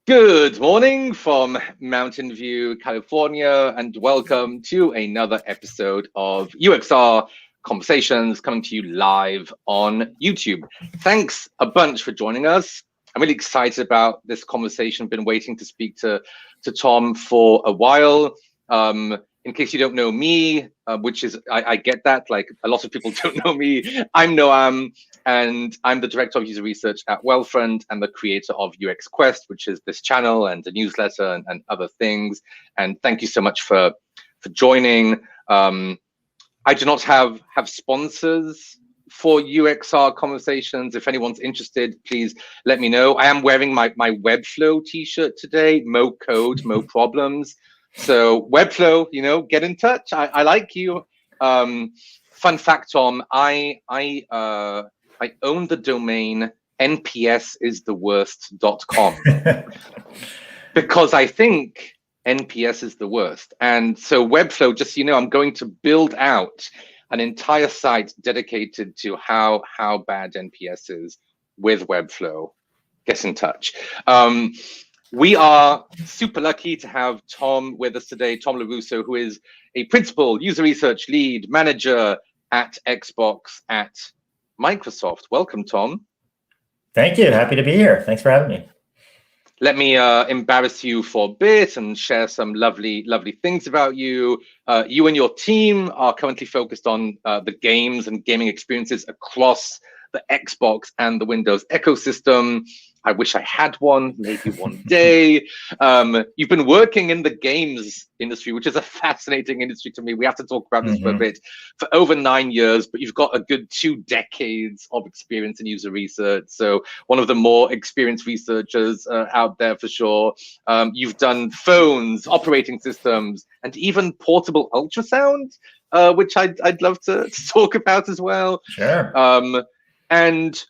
Good morning from Mountain View, California, and welcome to another episode of UXR Conversations coming to you live on YouTube. Thanks a bunch for joining us. I'm really excited about this conversation. Been waiting to speak to Tom for a while. In case you don't know me, which is, I get that, like a lot of people don't know me. I'm Noam, and I'm the Director of User Research at Wealthfront and the creator of UX Quest, which is this channel and a newsletter and other things. And thank you so much for joining. I do not have sponsors for UXR Conversations. If anyone's interested, please let me know. I am wearing my Webflow t-shirt today, Mo Code, Mo Problems. So Webflow, get in touch. I like you. Fun fact, Tom, I own the domain npsistheworst.com because I think NPS is the worst. And so Webflow, just so you know, I'm going to build out an entire site dedicated to how bad NPS is with Webflow. Get in touch. We are super lucky to have Tom with us today, Tom LaRusso, who is a principal user research lead manager at Xbox at Microsoft. Welcome, Tom. Thank you. Happy to be here. Thanks for having me. Let me embarrass you for a bit and share some lovely things about you. You and your team are currently focused on the games and gaming experiences across the Xbox and the Windows ecosystem. I wish I had one, maybe one day. You've been working in the games industry, which is a fascinating industry to me. We have to talk about this for a bit, for over 9 years, but you've got a good 2 decades of experience in user research. So one of the more experienced researchers out there for sure. You've done phones, operating systems, and even portable ultrasound, which I'd love to talk about as well. Sure. And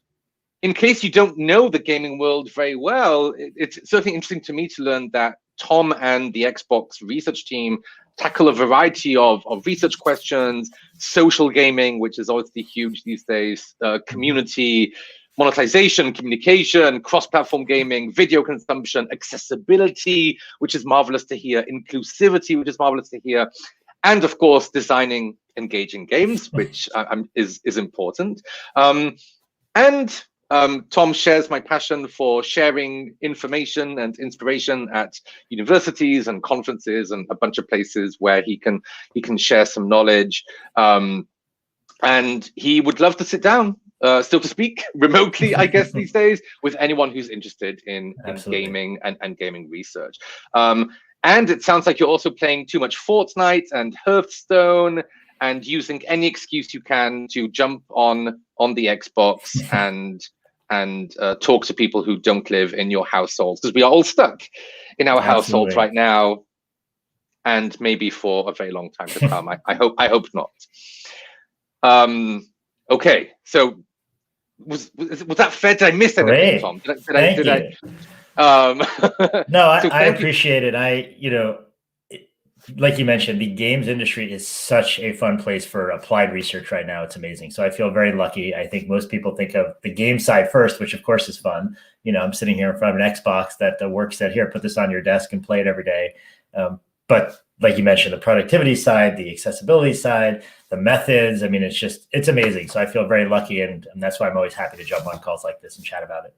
in case you don't know the gaming world very well, it's certainly interesting to me to learn that Tom and the Xbox research team tackle a variety of research questions, social gaming, which is obviously huge these days, community, monetization, communication, cross-platform gaming, video consumption, accessibility, which is marvelous to hear, inclusivity, which is marvelous to hear, and of course, designing engaging games, which is important. Tom shares my passion for sharing information and inspiration at universities and conferences and a bunch of places where he can share some knowledge. And he would love to sit down, still to speak remotely, I guess, these days, with anyone who's interested in gaming and gaming research. And it sounds like you're also playing too much Fortnite and Hearthstone and using any excuse you can to jump on the Xbox and talk to people who don't live in your households, because we are all stuck in our households right now, and maybe for a very long time to come. I hope not. Okay, so was that fair? Did I miss anything, Tom? Thank you. No, I appreciate it. Like you mentioned, the games industry is such a fun place for applied research right now. It's amazing. So I feel very lucky. I think most people think of the game side first, which of course is fun. I'm sitting here in front of an Xbox that work said, here, put this on your desk and play it every day. But like you mentioned, the productivity side, the accessibility side, the methods, it's amazing. So I feel very lucky. And that's why I'm always happy to jump on calls like this and chat about it.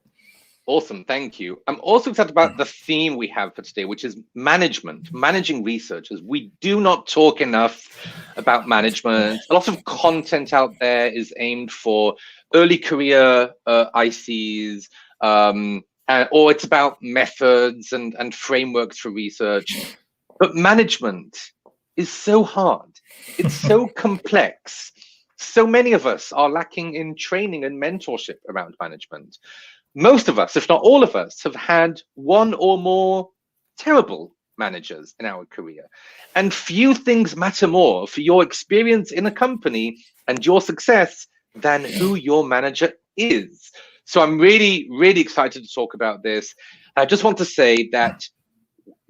Awesome, thank you. I'm also excited about the theme we have for today, which is managing researchers. We do not talk enough about management. A lot of content out there is aimed for early career ICs, or it's about methods and frameworks for research. But management is so hard. It's so complex. So many of us are lacking in training and mentorship around management. Most of us, if not all of us, have had one or more terrible managers in our career. And few things matter more for your experience in a company and your success than who your manager is. So I'm really excited to talk about this. I just want to say that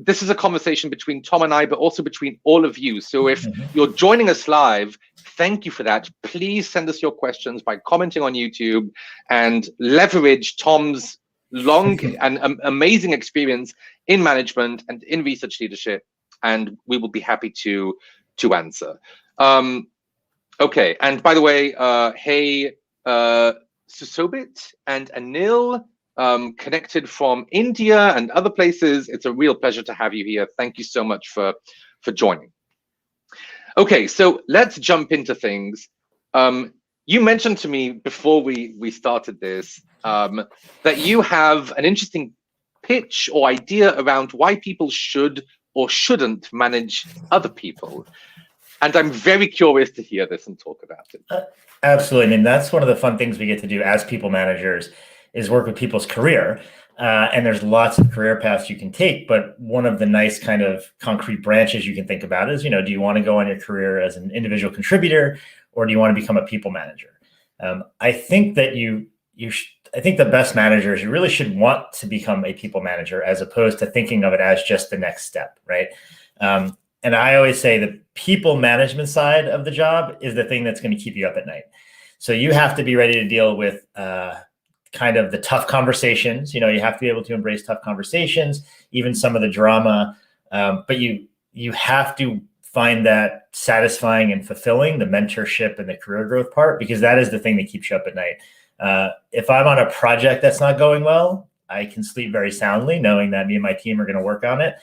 this is a conversation between Tom and I, but also between all of you. So if you're joining us live, thank you for that. Please send us your questions by commenting on YouTube and leverage Tom's long and amazing experience in management and in research leadership, and we will be happy to answer. Okay, and by the way, hey, Susobit and Anil, connected from India and other places. It's a real pleasure to have you here. Thank you so much for joining. Okay, so let's jump into things. You mentioned to me before we started this that you have an interesting pitch or idea around why people should or shouldn't manage other people. And I'm very curious to hear this and talk about it. Absolutely. I mean, that's one of the fun things we get to do as people managers is work with people's career. And there's lots of career paths you can take. But one of the nice kind of concrete branches you can think about is, do you want to go on your career as an individual contributor, or do you want to become a people manager? I think that I think the best managers, you really should want to become a people manager as opposed to thinking of it as just the next step, right? And I always say the people management side of the job is the thing that's going to keep you up at night. So you have to be ready to deal with kind of the tough conversations. You have to be able to embrace tough conversations, even some of the drama. But you have to find that satisfying and fulfilling, the mentorship and the career growth part, because that is the thing that keeps you up at night. If I'm on a project that's not going well, I can sleep very soundly knowing that me and my team are going to work on it.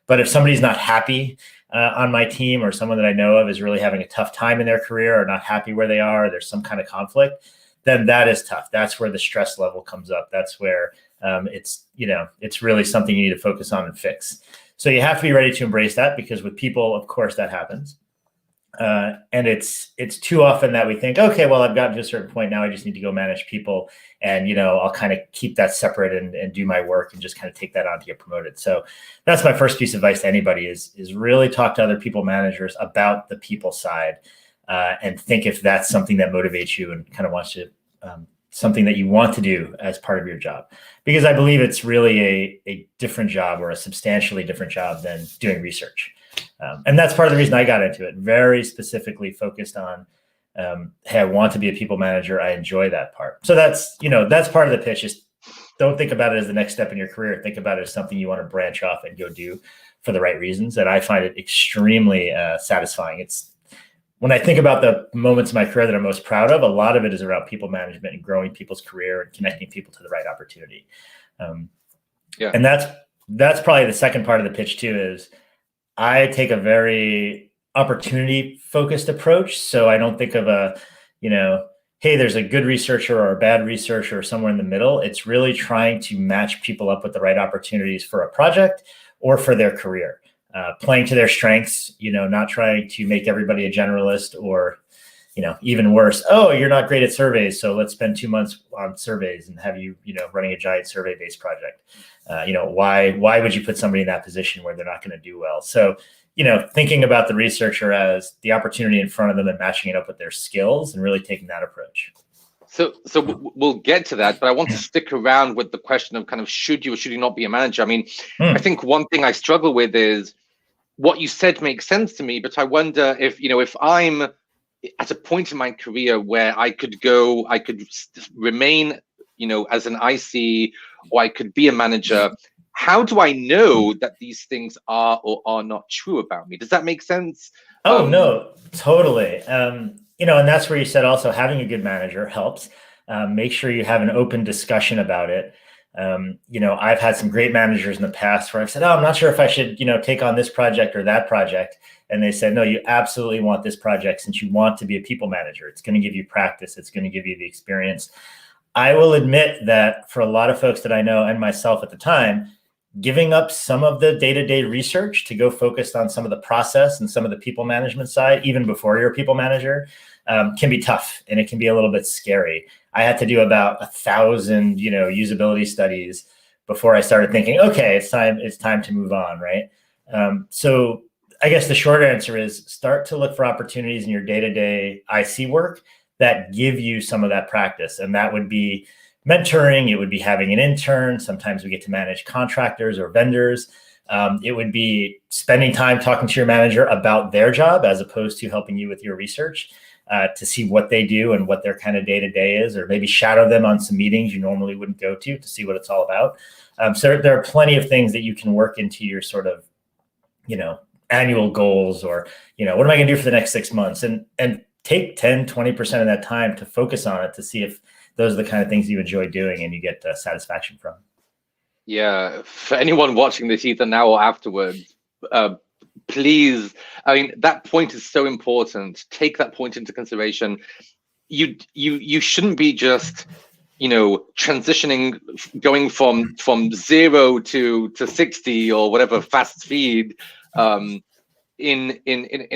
But if somebody's not happy on my team, or someone that I know of is really having a tough time in their career or not happy where they are, there's some kind of conflict, then that is tough. That's where the stress level comes up. That's where it's really something you need to focus on and fix. So you have to be ready to embrace that, because with people, of course, that happens. And it's too often that we think, okay, well, I've gotten to a certain point now, I just need to go manage people, and I'll kind of keep that separate and do my work and just kind of take that on to get promoted. So that's my first piece of advice to anybody is really talk to other people managers about the people side, and think if that's something that motivates you and kind of wants to something that you want to do as part of your job, because I believe it's really a different job, or a substantially different job than doing research. And that's part of the reason I got into it, very specifically focused on, hey, I want to be a people manager. I enjoy that part. So that's part of the pitch. Is don't think about it as the next step in your career. Think about it as something you want to branch off and go do for the right reasons. And I find it extremely satisfying. It's when I think about the moments in my career that I'm most proud of, a lot of it is around people management and growing people's career and connecting people to the right opportunity. And that's probably the second part of the pitch too, is I take a very opportunity focused approach. So I don't think of hey, there's a good researcher or a bad researcher or somewhere in the middle. It's really trying to match people up with the right opportunities for a project or for their career, playing to their strengths, not trying to make everybody a generalist, or, even worse, oh, you're not great at surveys, so let's spend 2 months on surveys and have you, running a giant survey-based project. Why would you put somebody in that position where they're not going to do well? So, thinking about the researcher as the opportunity in front of them and matching it up with their skills and really taking that approach. So we'll get to that, but I want to stick around with the question of kind of should you or should you not be a manager? I mean, I think one thing I struggle with is what you said makes sense to me, but I wonder if I'm at a point in my career where I could remain, as an IC, or I could be a manager. How do I know that these things are or are not true about me? Does that make sense? Oh, no, totally. And that's where you said also having a good manager helps. Make sure you have an open discussion about it. I've had some great managers in the past where I've said, oh, I'm not sure if I should, take on this project or that project. And they said, no, you absolutely want this project since you want to be a people manager. It's going to give you practice. It's going to give you the experience. I will admit that for a lot of folks that I know and myself at the time, giving up some of the day-to-day research to go focus on some of the process and some of the people management side, even before you're a people manager, can be tough, and it can be a little bit scary. I had to do about 1,000, usability studies before I started thinking, okay, it's time to move on, right? So I guess the short answer is start to look for opportunities in your day-to-day IC work that give you some of that practice. And that would be mentoring. It would be having an intern. Sometimes we get to manage contractors or vendors. It would be spending time talking to your manager about their job as opposed to helping you with your research. to see what they do and what their kind of day-to-day is, or maybe shadow them on some meetings you normally wouldn't go to see what it's all about. So there are plenty of things that you can work into your sort of, annual goals, or, what am I going to do for the next 6 months, and take 10-20% of that time to focus on it, to see if those are the kind of things you enjoy doing and you get satisfaction from. Yeah, for anyone watching this either now or afterwards, please, I mean, that point is so important. Take that point into consideration. You shouldn't be just, transitioning, going from 0 to 60 or whatever fast speed in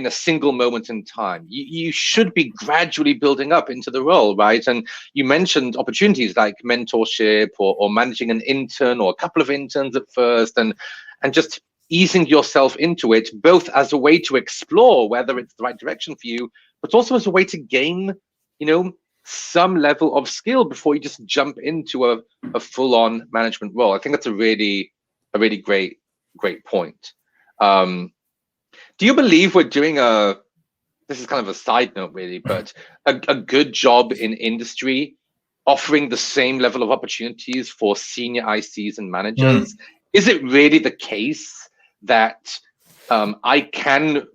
a single moment in time. You should be gradually building up into the role, right? And you mentioned opportunities like mentorship or managing an intern or a couple of interns at first, and just easing yourself into it, both as a way to explore whether it's the right direction for you, but also as a way to gain, some level of skill before you just jump into a full-on management role. I think that's a really great point. Do you believe we're doing this is kind of a side note really, but a good job in industry offering the same level of opportunities for senior ICs and managers? Is it really the case that I can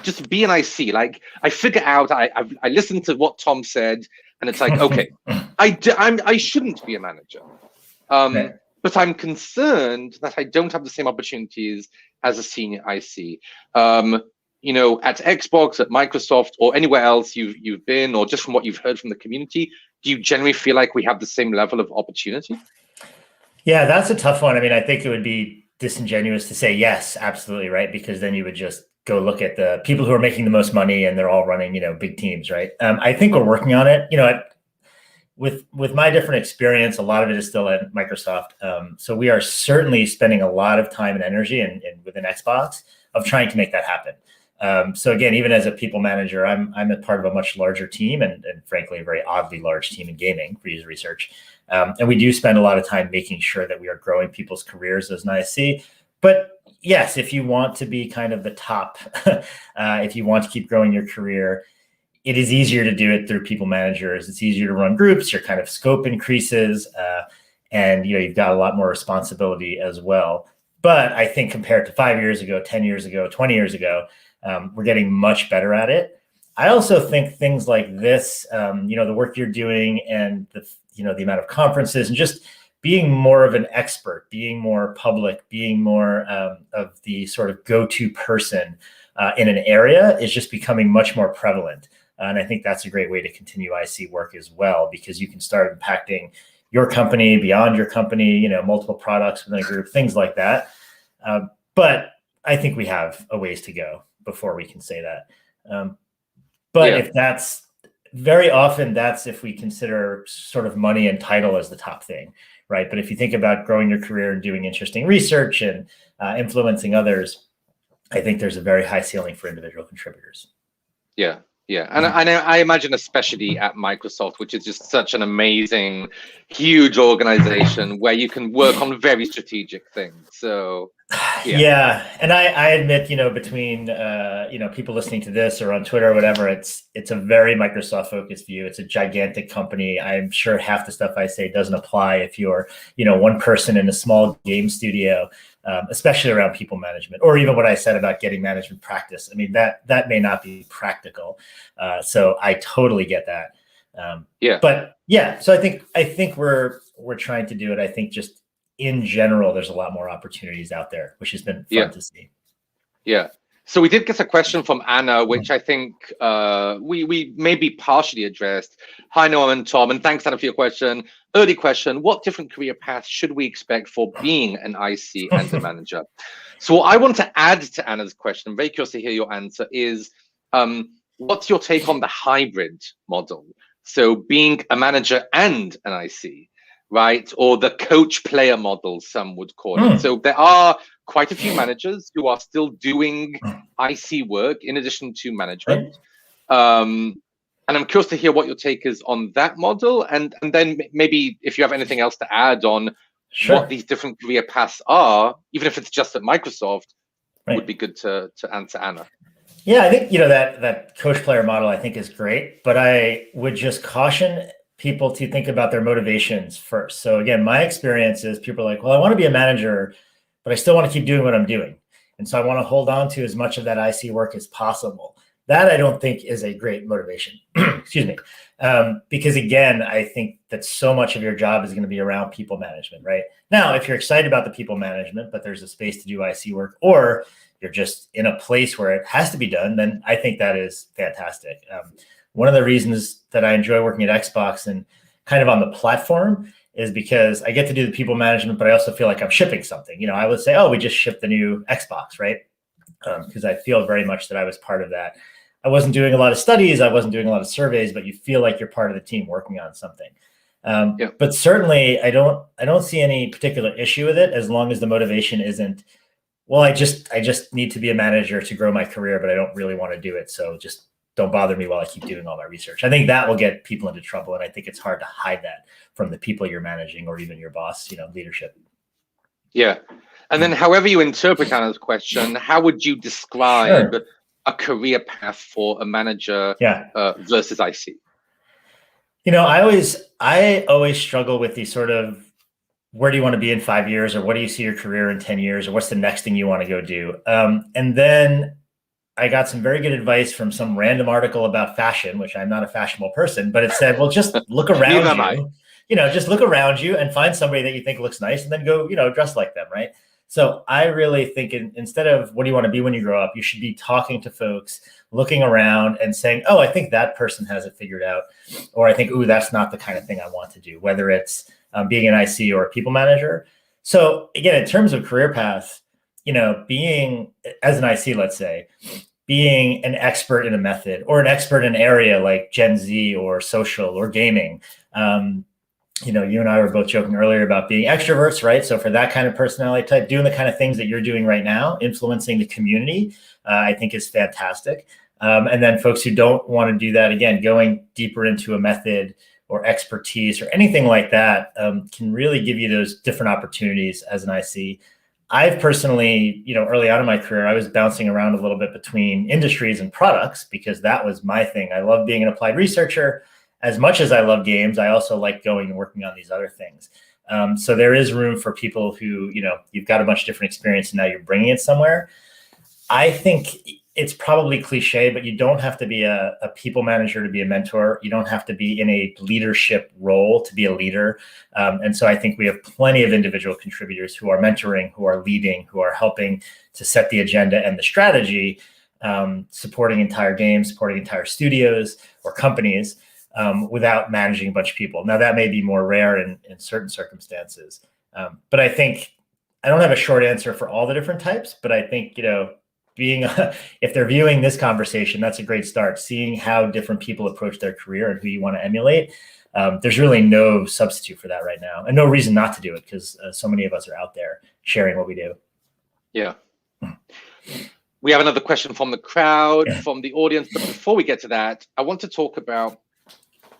just be an IC? Like, I figure out, I listened to what Tom said, and it's like, okay, I shouldn't be a manager. Right. But I'm concerned that I don't have the same opportunities as a senior IC. At Xbox, at Microsoft, or anywhere else you've been, or just from what you've heard from the community, do you generally feel like we have the same level of opportunity? Yeah, that's a tough one. I mean, I think it would be disingenuous to say yes, absolutely, right? Because then you would just go look at the people who are making the most money and they're all running, big teams, right? I think we're working on it. With my different experience, a lot of it is still at Microsoft. So we are certainly spending a lot of time and energy and within Xbox of trying to make that happen. So again, even as a people manager, I'm a part of a much larger team and frankly, a very oddly large team in gaming for user research. And we do spend a lot of time making sure that we are growing people's careers as an IC. But yes, if you want to be kind of the top, if you want to keep growing your career, it is easier to do it through people managers. It's easier to run groups. Your kind of scope increases, and you've got a lot more responsibility as well. But I think compared to 5 years ago, 10 years ago, 20 years ago, we're getting much better at it. I also think things like this, the work you're doing, and the amount of conferences, and just being more of an expert, being more public, being more of the sort of go-to person in an area is just becoming much more prevalent. And I think that's a great way to continue IC work as well, because you can start impacting your company, beyond your company, multiple products within a group, things like that. But I think we have a ways to go before we can say that. If that's very often, that's if we consider sort of money and title as the top thing, right? But if you think about growing your career and doing interesting research and influencing others, I think there's a very high ceiling for individual contributors. Yeah. And I imagine, especially at Microsoft, which is just such an amazing, huge organization where you can work on very strategic things. So, yeah. And I admit, between, people listening to this or on Twitter or whatever, it's a very Microsoft focused view. It's a gigantic company. I'm sure half the stuff I say doesn't apply if you're, one person in a small game studio, especially around people management, or even what I said about getting management practice. I mean, that may not be practical. So I totally get that. But yeah, so I think we're trying to do it. I think just in general, there's a lot more opportunities out there, which has been fun to see. Yeah. So we did get a question from Anna, which I think we maybe partially addressed. Hi, Noam and Tom, and thanks, Anna, for your question. Early question: what different career paths should we expect for being an IC and a manager? So what I want to add to Anna's question, I'm very curious to hear your answer, is what's your take on the hybrid model? So being a manager and an IC, right? Or the coach-player model, some would call it. So there are quite a few managers who are still doing IC work in addition to management. And I'm curious to hear what your take is on that model. And then maybe if you have anything else to add on what these different career paths are, even if it's just at Microsoft, would be good to answer Anna. Yeah, I think, that coach player model I think is great, but I would just caution people to think about their motivations first. So again, my experience is people are like, well, I want to be a manager, but I still want to keep doing what I'm doing. And so I want to hold on to as much of that IC work as possible. That I don't think is a great motivation. Excuse me. Because again, I think that so much of your job is going to be around people management, right? Now, if you're excited about the people management, but there's a space to do IC work, or you're just in a place where it has to be done, then I think that is fantastic. One of the reasons that I enjoy working at Xbox and kind of on the platform is because I get to do the people management, but I also feel like I'm shipping something. I would say, oh, we just shipped the new Xbox, right? Because I feel very much that I was part of that. I wasn't doing a lot of studies, I wasn't doing a lot of surveys, but you feel like you're part of the team working on something. But certainly, I don't see any particular issue with it as long as the motivation isn't, well, I just need to be a manager to grow my career, but I don't really want to do it. So just don't bother me while I keep doing all my research. I think that will get people into trouble. And I think it's hard to hide that from the people you're managing or even your boss, leadership. Yeah. And then however you interpret Anna's question, how would you describe a career path for a manager versus IC? I always struggle with these sort of, where do you want to be in 5 years, or what do you see your career in 10 years, or what's the next thing you want to go do? And then I got some very good advice from some random article about fashion, which I'm not a fashionable person, but it said, well, just look around you, just look around you and find somebody that you think looks nice and then go, dress like them. Right. So I really think instead of what do you want to be when you grow up, you should be talking to folks, looking around and saying, oh, I think that person has it figured out. Or I think, ooh, that's not the kind of thing I want to do, whether it's being an IC or a people manager. So again, in terms of career path, being as an IC, let's say, being an expert in a method or an expert in an area like Gen Z or social or gaming. You and I were both joking earlier about being extroverts, right? So for that kind of personality type, doing the kind of things that you're doing right now, influencing the community, I think is fantastic. And then folks who don't want to do that, again, going deeper into a method or expertise or anything like that can really give you those different opportunities as an IC. I've personally, early on in my career, I was bouncing around a little bit between industries and products because that was my thing. I love being an applied researcher. As much as I love games, I also like going and working on these other things. So there is room for people who, you've got a bunch of different experience and now you're bringing it somewhere. I think it's probably cliche, but you don't have to be a people manager to be a mentor. You don't have to be in a leadership role to be a leader. And so I think we have plenty of individual contributors who are mentoring, who are leading, who are helping to set the agenda and the strategy, supporting entire games, supporting entire studios or companies without managing a bunch of people. Now, that may be more rare in certain circumstances. But I think I don't have a short answer for all the different types, but I think, if they're viewing this conversation, that's a great start. Seeing how different people approach their career and who you want to emulate. There's really no substitute for that right now, and no reason not to do it because so many of us are out there sharing what we do. Yeah. We have another question from the crowd, from the audience. But before we get to that, I want to talk about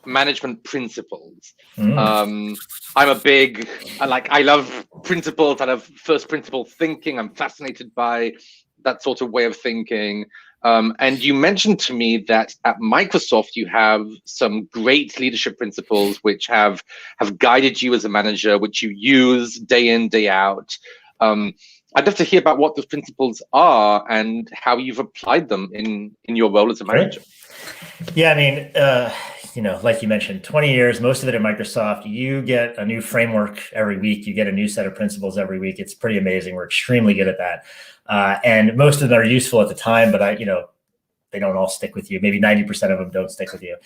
management principles. I'm a big, I love principles. I love first principle thinking. I'm fascinated by that sort of way of thinking. And you mentioned to me that at Microsoft, you have some great leadership principles which have guided you as a manager, which you use day in, day out. I'd love to hear about what those principles are and how you've applied them in your role as a manager. Yeah, I mean, like you mentioned, 20 years, most of it at Microsoft, you get a new framework every week. You get a new set of principles every week. It's pretty amazing. We're extremely good at that. And most of them are useful at the time, but they don't all stick with you. Maybe 90% of them don't stick with you.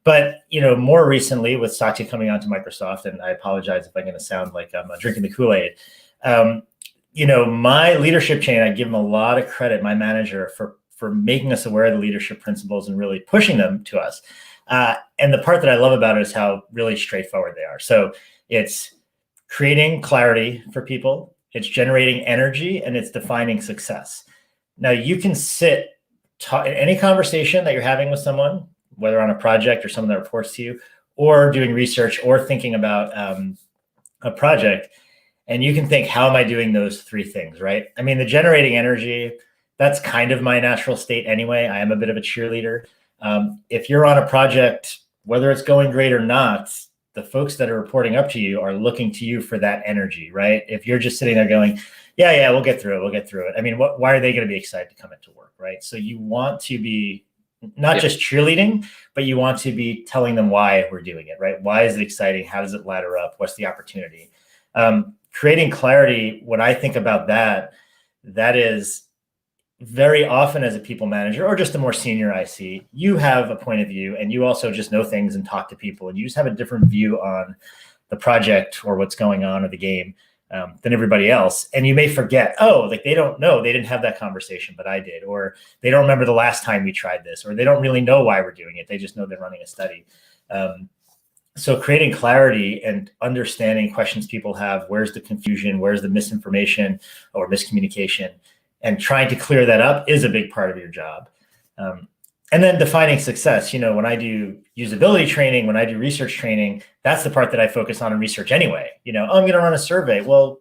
But, more recently with Satya coming onto Microsoft, and I apologize if I'm going to sound like I'm drinking the Kool-Aid. My leadership chain, I give him a lot of credit, my manager, for making us aware of the leadership principles and really pushing them to us. And the part that I love about it is how really straightforward they are. So it's creating clarity for people, it's generating energy, and it's defining success. Now, you can sit in any conversation that you're having with someone, whether on a project or someone that reports to you, or doing research or thinking about a project, and you can think, how am I doing those three things, right? I mean, the generating energy, that's kind of my natural state anyway. I am a bit of a cheerleader. If you're on a project, whether it's going great or not, the folks that are reporting up to you are looking to you for that energy, right? If you're just sitting there going, yeah, we'll get through it. We'll get through it. I mean, why are they going to be excited to come into work, right? So you want to be not just cheerleading, but you want to be telling them why we're doing it, right? Why is it exciting? How does it ladder up? What's the opportunity? Creating clarity, when I think about that is very often as a people manager or just a more senior IC, you have a point of view and you also just know things and talk to people and you just have a different view on the project or what's going on or the game than everybody else. And you may forget, like they don't know, they didn't have that conversation, but I did, or they don't remember the last time we tried this, or they don't really know why we're doing it. They just know they're running a study. So creating clarity and understanding questions people have, where's the confusion, where's the misinformation or miscommunication, and trying to clear that up is a big part of your job. And then defining success. When I do usability training, when I do research training, that's the part that I focus on in research anyway. I'm going to run a survey. Well,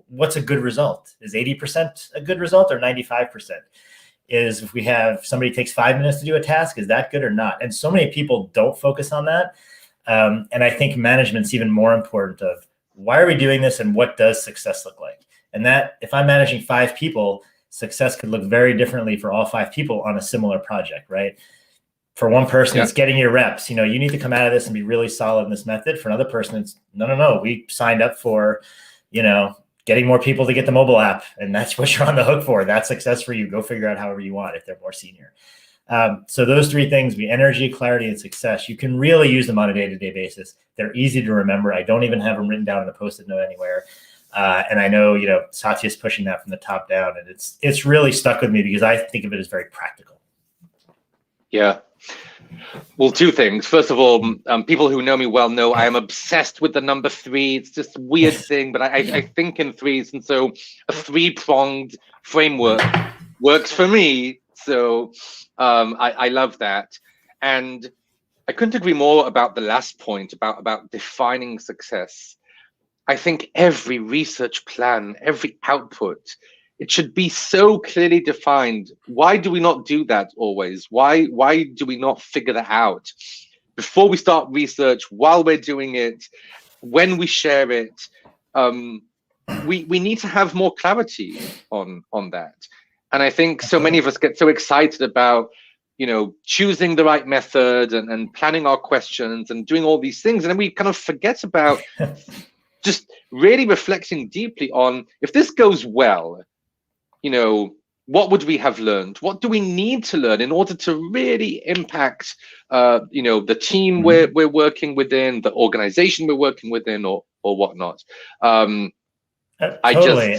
what's a good result? Is 80% a good result or 95%? Is if we have somebody takes 5 minutes to do a task, is that good or not? And so many people don't focus on that. And I think management's even more important of why are we doing this and what does success look like? And that if I'm managing 5 people, success could look very differently for all 5 people on a similar project, right? For one person, it's getting your reps. You need to come out of this and be really solid in this method. For another person, it's no. We signed up for, getting more people to get the mobile app, and that's what you're on the hook for. That's success for you. Go figure out however you want if they're more senior. So those 3 things, be energy, clarity, and success. You can really use them on a day-to-day basis. They're easy to remember. I don't even have them written down in a Post-it note anywhere. And I know, Satya's pushing that from the top down, and it's really stuck with me because I think of it as very practical. Yeah. Well, 2 things. First of all, people who know me well know I am obsessed with the number 3. It's just a weird thing, but I think in 3s. And so a 3-pronged framework works for me. So I love that. And I couldn't agree more about the last point about defining success. I think every research plan, every output, it should be so clearly defined. Why do we not do that always? Why do we not figure that out before we start research, while we're doing it, when we share it? We need to have more clarity on that. And I think so many of us get so excited about, choosing the right method and planning our questions and doing all these things. And then we kind of forget about just really reflecting deeply on, if this goes well, what would we have learned? What do we need to learn in order to really impact, the team we're working within, the organization we're working within, or whatnot? Totally.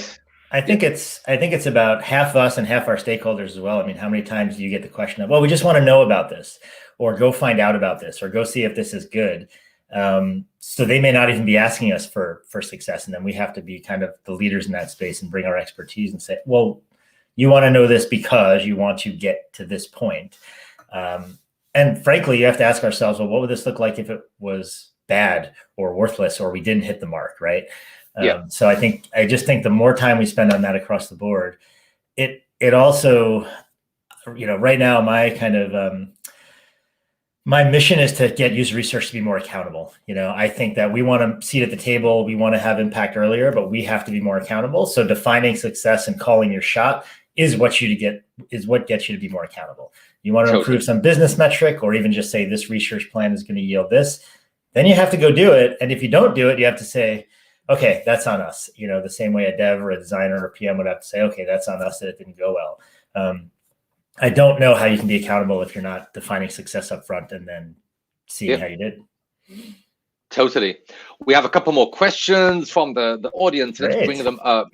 I think it's about half us and half our stakeholders as well. I mean, how many times do you get the question of, well, we just want to know about this, or go find out about this, or go see if this is good. So they may not even be asking us for success. And then we have to be kind of the leaders in that space and bring our expertise and say, well, you want to know this because you want to get to this point. And frankly, you have to ask ourselves, well, what would this look like if it was bad or worthless, or we didn't hit the mark, right? So I just think the more time we spend on that across the board, it also, right now, my kind of, my mission is to get user research to be more accountable. I think that we want to seat at the table, we want to have impact earlier, but we have to be more accountable. So defining success and calling your shot is what gets you to be more accountable. You want to improve some business metric, or even just say this research plan is going to yield this, then you have to go do it. And if you don't do it, you have to say, okay, that's on us. The same way a dev or a designer or a PM would have to say, okay, that's on us that it didn't go well. I don't know how you can be accountable if you're not defining success up front and then seeing how you did. Totally. We have a couple more questions from the audience. Let's bring them up.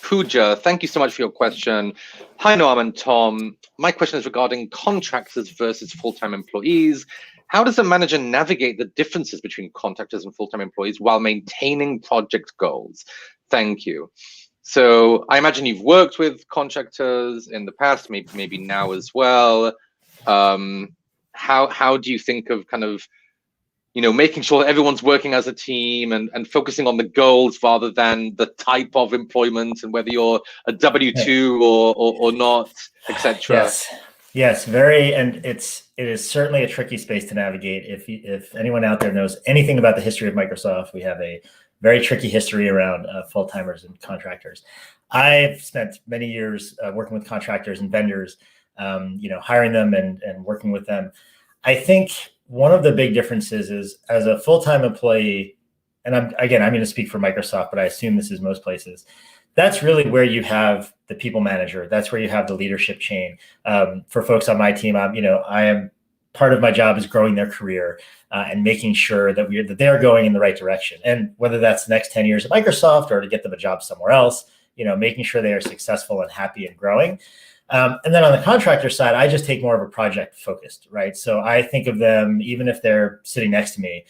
Pooja, thank you so much for your question. Hi, Noam and Tom. My question is regarding contractors versus full-time employees. How does a manager navigate the differences between contractors and full-time employees while maintaining project goals? Thank you. So I imagine you've worked with contractors in the past, maybe now as well. How do you think of kind of making sure that everyone's working as a team and focusing on the goals rather than the type of employment and whether you're a W-2 or not, etc. Yes, very, and it is certainly a tricky space to navigate. If anyone out there knows anything about the history of Microsoft, we have a very tricky history around full-timers and contractors. I've spent many years working with contractors and vendors, hiring them and working with them. I think one of the big differences is as a full-time employee, and I'm going to speak for Microsoft, but I assume this is most places. That's really where you have the people manager. That's where you have the leadership chain. For folks on my team, I am part of my job is growing their career and making sure that they're going in the right direction. And whether that's the next 10 years at Microsoft or to get them a job somewhere else, making sure they are successful and happy and growing. And then on the contractor side, I just take more of a project focused, right? So I think of them, even if they're sitting next to me,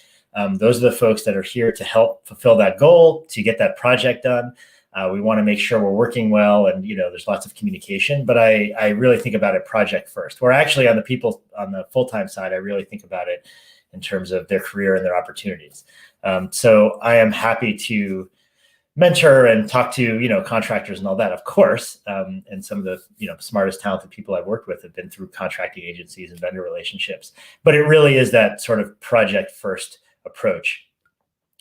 those are the folks that are here to help fulfill that goal, to get that project done. We want to make sure we're working well and, there's lots of communication, but I really think about it project first. Where actually on the full-time side, I really think about it in terms of their career and their opportunities. So I am happy to mentor and talk to, contractors and all that, of course. And some of the, smartest, talented people I've worked with have been through contracting agencies and vendor relationships. But it really is that sort of project first approach.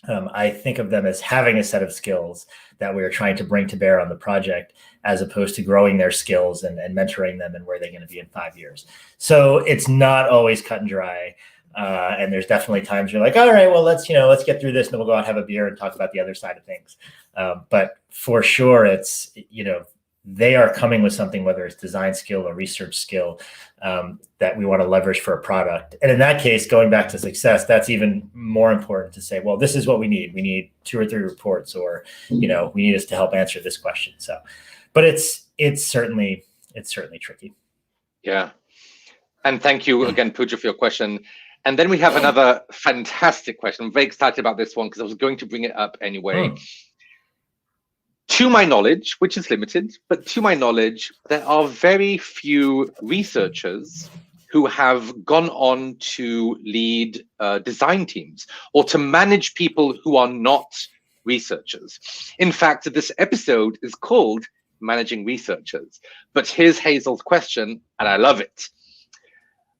I think of them as having a set of skills that we are trying to bring to bear on the project, as opposed to growing their skills and mentoring them and where they're going to be in 5 years. So it's not always cut and dry. And there's definitely times you're like, all right, well, let's get through this and then we'll go out and have a beer and talk about the other side of things. But for sure, it's, they are coming with something, whether it's design skill or research skill, that we want to leverage for a product. And in that case, going back to success, that's even more important to say, well, this is what we need. We need 2 or 3 reports, or, we need us to help answer this question. So, but it's certainly tricky. Yeah. And thank you again, Pooja, for your question. And then we have another fantastic question. I'm very excited about this one because I was going to bring it up anyway. To my knowledge, which is limited, but to my knowledge, there are very few researchers who have gone on to lead design teams or to manage people who are not researchers. In fact, this episode is called Managing Researchers. But here's Hazel's question, and I love it.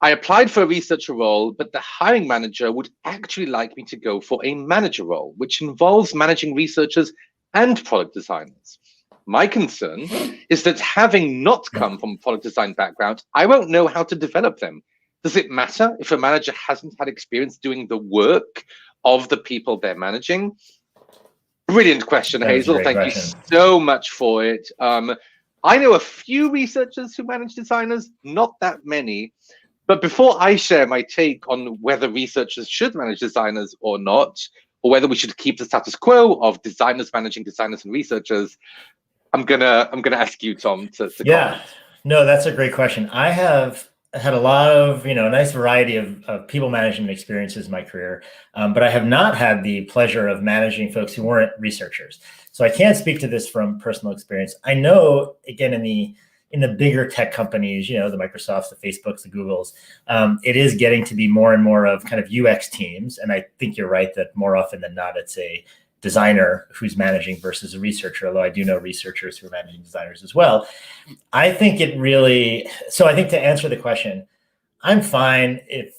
I applied for a researcher role, but the hiring manager would actually like me to go for a manager role, which involves managing researchers and product designers. My concern is that having not come from a product design background, I won't know how to develop them. Does it matter if a manager hasn't had experience doing the work of the people they're managing? Brilliant question, Hazel. Thank you so much for it. I know a few researchers who manage designers, not that many. But before I share my take on whether researchers should manage designers or not, or whether we should keep the status quo of designers managing designers and researchers, I'm gonna ask you, Tom, to comment. No, that's a great question. I have had a lot of, a nice variety of people management experiences in my career, but I have not had the pleasure of managing folks who weren't researchers. So I can't speak to this from personal experience. I know, again, in the bigger tech companies, the Microsofts, the Facebooks, the Googles, it is getting to be more and more of kind of UX teams. And I think you're right that more often than not, it's a designer who's managing versus a researcher, although I do know researchers who are managing designers as well. I think to answer the question, I'm fine if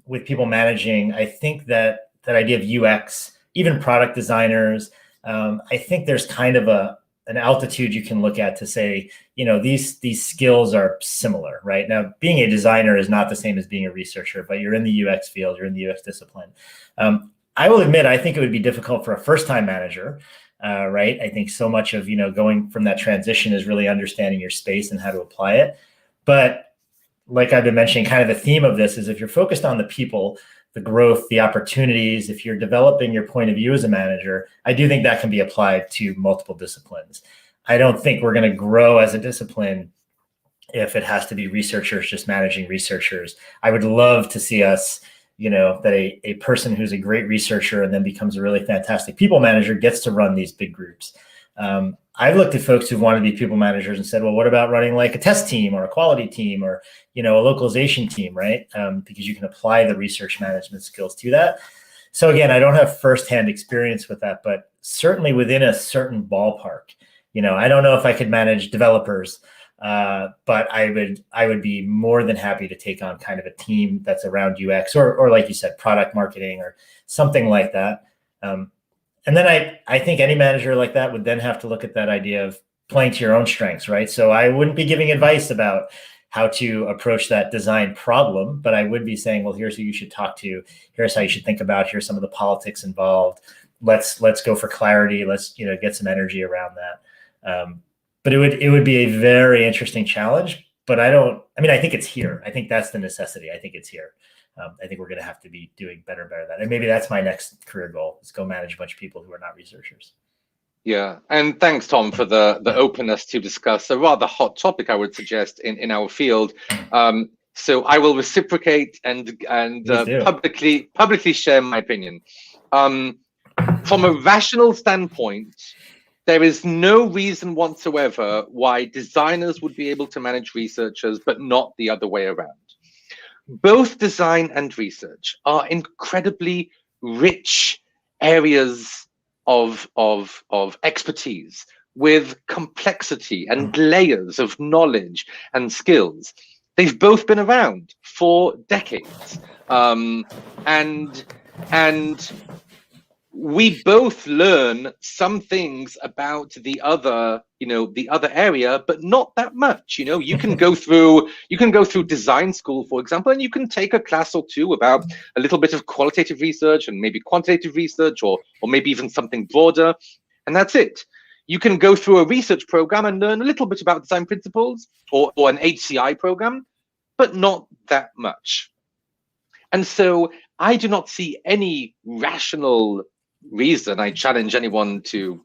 with people managing. I think that idea of UX, even product designers, I think there's kind of an altitude you can look at to say, these skills are similar, right? Now, being a designer is not the same as being a researcher, but you're in the UX field, you're in the UX discipline. I will admit, I think it would be difficult for a first-time manager, right? I think so much of, going from that transition is really understanding your space and how to apply it. But like I've been mentioning, kind of the theme of this is if you're focused on the people, the growth, the opportunities, if you're developing your point of view as a manager, I do think that can be applied to multiple disciplines. I don't think we're going to grow as a discipline if it has to be researchers just managing researchers. I would love to see us, that a person who's a great researcher and then becomes a really fantastic people manager gets to run these big groups. I've looked at folks who want to be people managers and said, well, what about running like a test team or a quality team or, a localization team, right? Because you can apply the research management skills to that. So again, I don't have firsthand experience with that, but certainly within a certain ballpark. I don't know if I could manage developers, but I would be more than happy to take on kind of a team that's around UX or like you said, product marketing or something like that. And then I think any manager like that would then have to look at that idea of playing to your own strengths, right? So I wouldn't be giving advice about how to approach that design problem, but I would be saying, well, here's who you should talk to. Here's how you should think about. Here's some of the politics involved. Let's go for clarity. Let's get some energy around that. But it would be a very interesting challenge. But I think it's here. I think that's the necessity. I think it's here. I think we're going to have to be doing better at that. And maybe that's my next career goal, is go manage a bunch of people who are not researchers. Yeah, and thanks, Tom, for the openness to discuss a rather hot topic, I would suggest, in our field. So I will reciprocate and publicly share my opinion. From a rational standpoint, there is no reason whatsoever why designers would be able to manage researchers, but not the other way around. Both design and research are incredibly rich areas of expertise with complexity and layers of knowledge and skills. They've both been around for decades, and we both learn some things about the other area, but not that much. You can go through design school, for example, and you can take a class or two about a little bit of qualitative research and maybe quantitative research, or maybe even something broader, and that's it. You can go through a research program and learn a little bit about design principles, or an HCI program, but not that much. And so I do not see any rational reason. I challenge anyone to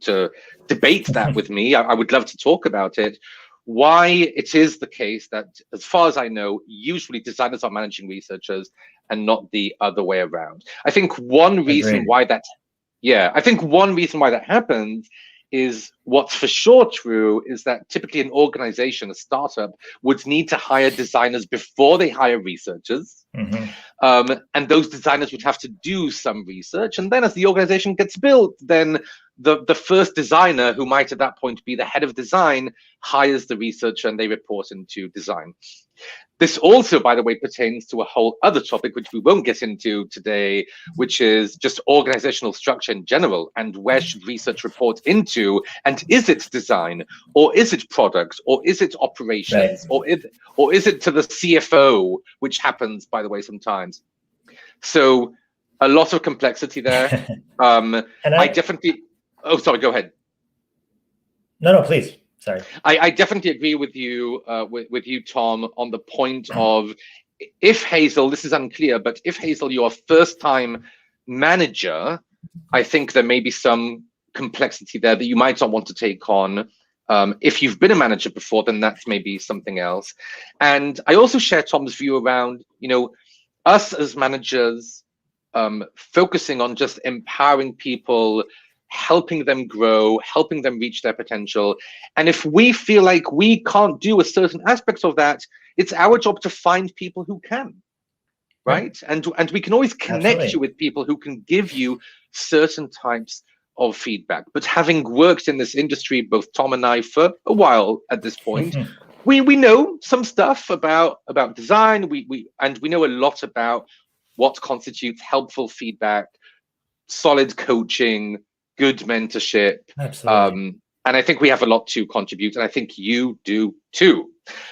debate that with me. I would love to talk about it. Why it is the case that, as far as I know, usually designers are managing researchers and not the other way around. I think one reason why that happens is, what's for sure true is that typically an organization, a startup, would need to hire designers before they hire researchers. Mm-hmm. And those designers would have to do some research. And then as the organization gets built, then the first designer, who might at that point be the head of design, hires the researcher and they report into design. This also, by the way, pertains to a whole other topic, which we won't get into today, which is just organizational structure in general, and where should research report into, and is it design, or is it product, or is it operations, right, or is it to the CFO, which happens, by the way, sometimes. So a lot of complexity there. I definitely, oh, sorry, go ahead. No, please. Sorry. I definitely agree with you, Tom, on the point of, if Hazel, this is unclear, but if Hazel, you're a first-time manager, I think there may be some complexity there that you might not want to take on. If you've been a manager before, then that's maybe something else. And I also share Tom's view around, us as managers, focusing on just empowering people, helping them grow, helping them reach their potential. And if we feel like we can't do a certain aspect of that, it's our job to find people who can, right? And we can always connect you with people who can give you certain types of feedback. But having worked in this industry, both Tom and I, for a while at this point, we know some stuff about design. We know a lot about what constitutes helpful feedback, solid coaching, good mentorship. Absolutely. And I think we have a lot to contribute, and I think you do too.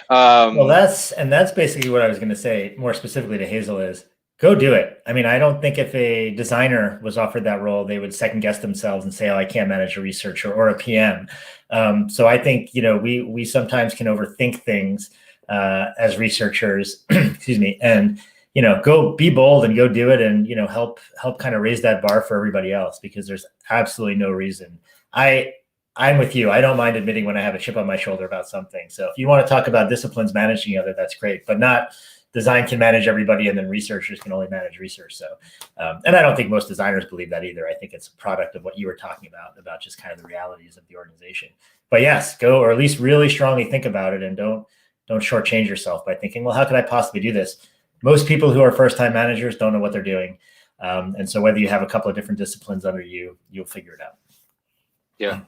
Well, that's basically what I was going to say more specifically to Hazel is, go do it. I mean, I don't think if a designer was offered that role, they would second guess themselves and say, oh, I can't manage a researcher or a PM. So I think, we sometimes can overthink things as researchers, excuse me, and go be bold and go do it, and, help kind of raise that bar for everybody else, because there's absolutely no reason. I'm with you. I don't mind admitting when I have a chip on my shoulder about something. So if you want to talk about disciplines managing other, that's great, but not design can manage everybody and then researchers can only manage research. So, and I don't think most designers believe that either. I think it's a product of what you were talking about just kind of the realities of the organization. But yes, go, or at least really strongly think about it, and don't shortchange yourself by thinking, well, how could I possibly do this? Most people who are first-time managers don't know what they're doing. And so whether you have a couple of different disciplines under you, you'll figure it out. Yeah.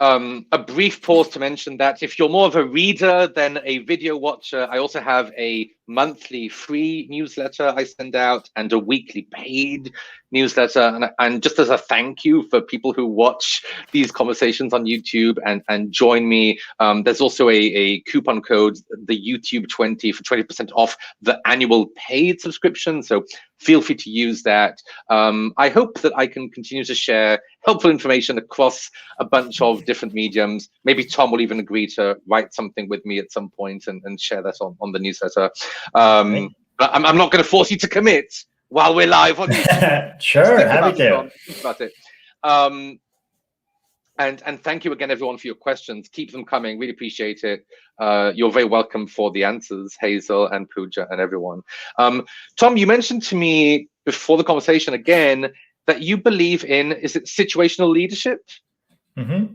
A brief pause to mention that if you're more of a reader than a video watcher, I also have a monthly free newsletter I send out and a weekly paid newsletter. And just as a thank you for people who watch these conversations on YouTube and join me, there's also a coupon code, the YouTube 20, for 20% off the annual paid subscription. So feel free to use that. I hope that I can continue to share helpful information across a bunch of different mediums. Maybe Tom will even agree to write something with me at some point and share that on the newsletter. But I'm not going to force you to commit while we're live on YouTube. Sure, happy to. Think about it. And thank you again, everyone, for your questions. Keep them coming. Really appreciate it. You're very welcome for the answers, Hazel and Pooja and everyone. Tom, you mentioned to me before the conversation again that you believe in, is it situational leadership? Mm-hmm.